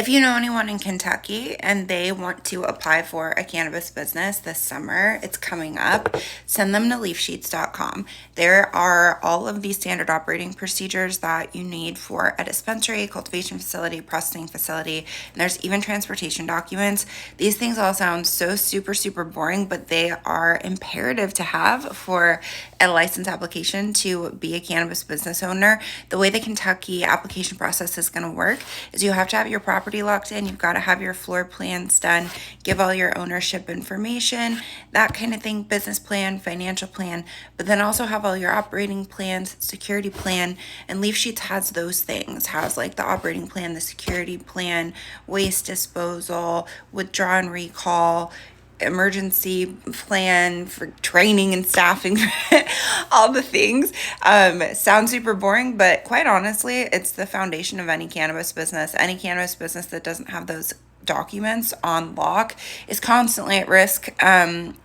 If you know anyone in Kentucky and they want to apply for a cannabis business this summer, it's coming up, send them to leafsheets.com. There are all of the standard operating procedures that you need for a dispensary, cultivation facility, processing facility, and there's even transportation documents. These things all sound so super, super boring, but they are imperative to have for a license application to be a cannabis business owner. The way the Kentucky application process is going to work is you have to have your property locked in, you've got to have your floor plans done, give all your ownership information, that kind of thing, business plan, financial plan, but then also have all your operating plans, security plan, and Leaf Sheets has those things, has like the operating plan, the security plan, waste disposal, withdraw and recall, emergency plan for training and staffing, all the things. Sounds super boring, but quite honestly, it's the foundation of any cannabis business. Any cannabis business that doesn't have those documents on lock is constantly at risk.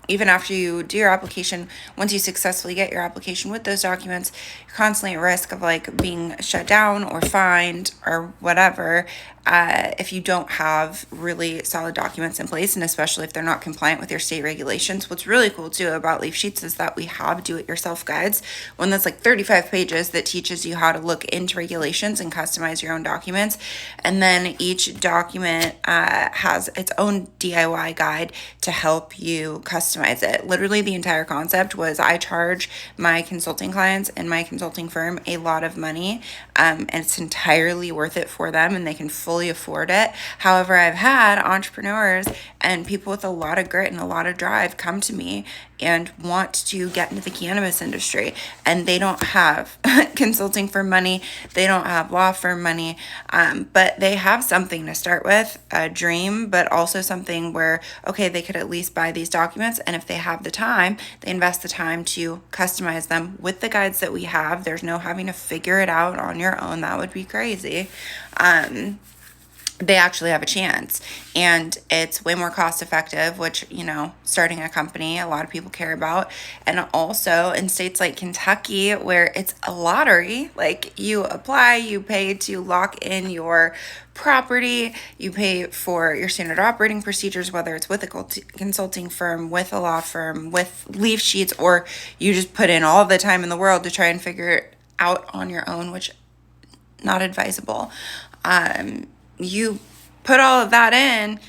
Even after you do your application, once you successfully get your application with those documents, you're constantly at risk of like being shut down or fined or whatever, if you don't have really solid documents in place, and especially if they're not compliant with your state regulations. What's really cool too about Leaf Sheets is that we have do-it-yourself guides, one that's like 35 pages that teaches you how to look into regulations and customize your own documents. And then each document has its own DIY guide to help you customize it. Literally the entire concept was I charge my consulting clients and my consulting firm a lot of money, and it's entirely worth it for them and they can fully afford it. However, I've had entrepreneurs and people with a lot of grit and a lot of drive come to me and want to get into the cannabis industry, and they don't have consulting firm money, they don't have law firm money, but they have something to start with, a dream, but also something where, okay, they could at least buy these documents, and if they have the time, they invest the time to customize them with the guides that we have. There's no having to figure it out on your own. That would be crazy. They actually have a chance, and it's way more cost effective, which, starting a company, a lot of people care about. And also in states like Kentucky, where it's a lottery, like you apply, you pay to lock in your property, you pay for your standard operating procedures, whether it's with a consulting firm, with a law firm, with Leaf Sheets, or you just put in all the time in the world to try and figure it out on your own, which not advisable. You put all of that in,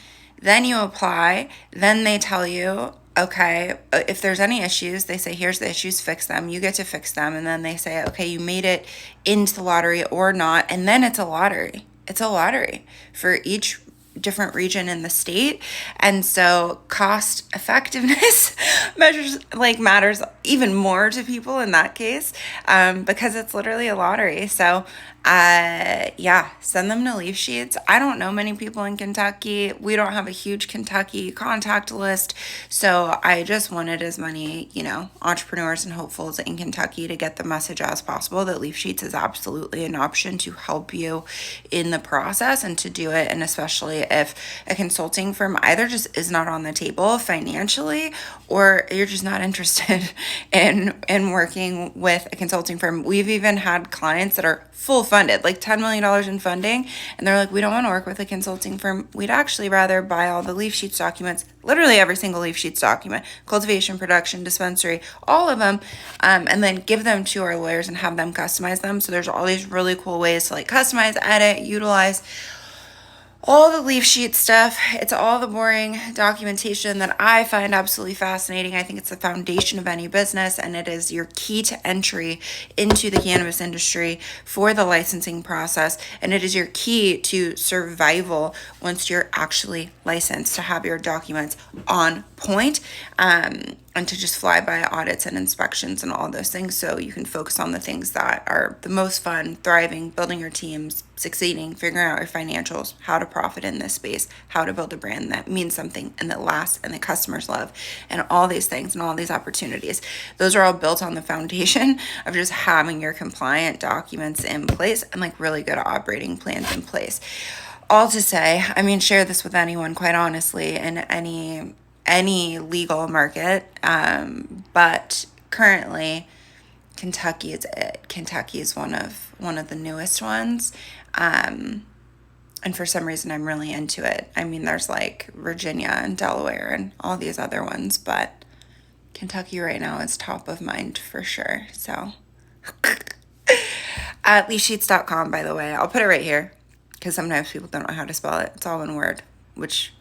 then you apply, then they tell you, okay, if there's any issues, they say, here's the issues, fix them. You get to fix them. And then they say, okay, you made it into the lottery or not. And then it's a lottery. It's a lottery for each different region in the state. And so cost effectiveness matters even more to people in that case, because it's literally a lottery. So send them to Leaf Sheets. I don't know many people in Kentucky. We don't have a huge Kentucky contact list. So I just wanted as many, entrepreneurs and hopefuls in Kentucky to get the message as possible that Leaf Sheets is absolutely an option to help you in the process and to do it. And especially if a consulting firm either just is not on the table financially, or you're just not interested in working with a consulting firm. We've even had clients that are full funded, like $10 million in funding, and they're like, we don't want to work with a consulting firm. We'd actually rather buy all the Leaf Sheets documents, literally every single Leaf Sheets document, cultivation, production, dispensary, all of them, and then give them to our lawyers and have them customize them. So there's all these really cool ways to like customize, edit, utilize all the Leaf Sheet stuff. It's all the boring documentation that I find absolutely fascinating. I think it's the foundation of any business, and it is your key to entry into the cannabis industry for the licensing process, and it is your key to survival once you're actually licensed, to have your documents on point, and to just fly by audits and inspections and all those things, so you can focus on the things that are the most fun: thriving, building your teams, succeeding, figuring out your financials, how to profit in this space, how to build a brand that means something and that lasts and that customers love, and all these things and all these opportunities. Those are all built on the foundation of just having your compliant documents in place and like really good operating plans in place. All to say, share this with anyone, quite honestly, in any legal market, but currently Kentucky is it. Kentucky is one of the newest ones. And for some reason, I'm really into it. I mean, there's like Virginia and Delaware and all these other ones, but Kentucky right now is top of mind for sure. So, at leafsheets.com, by the way, I'll put it right here because sometimes people don't know how to spell it. It's all one word, which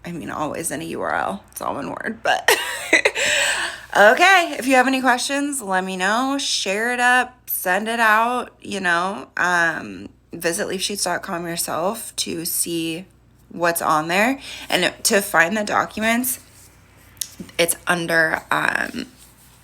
I mean, always in a URL. It's all one word, but okay. If you have any questions, let me know. Share it up, send it out, visit leafsheets.com yourself to see what's on there. And to find the documents, it's under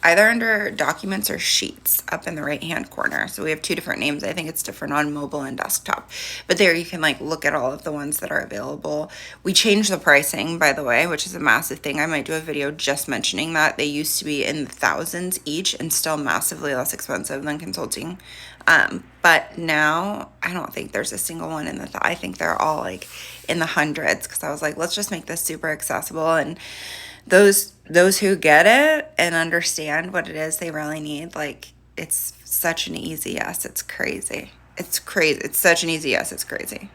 either under documents or sheets up in the right hand corner. So we have two different names. I think it's different on mobile and desktop, but there you can like look at all of the ones that are available. We changed the pricing, by the way, which is a massive thing. I might do a video just mentioning that. They used to be in the thousands each and still massively less expensive than consulting. But now I don't think there's a single one in I think they're all like in the hundreds, because I was like, let's just make this super accessible. And those who get it and understand what it is they really need, like, it's such an easy yes. It's crazy. It's crazy. It's such an easy yes. It's crazy.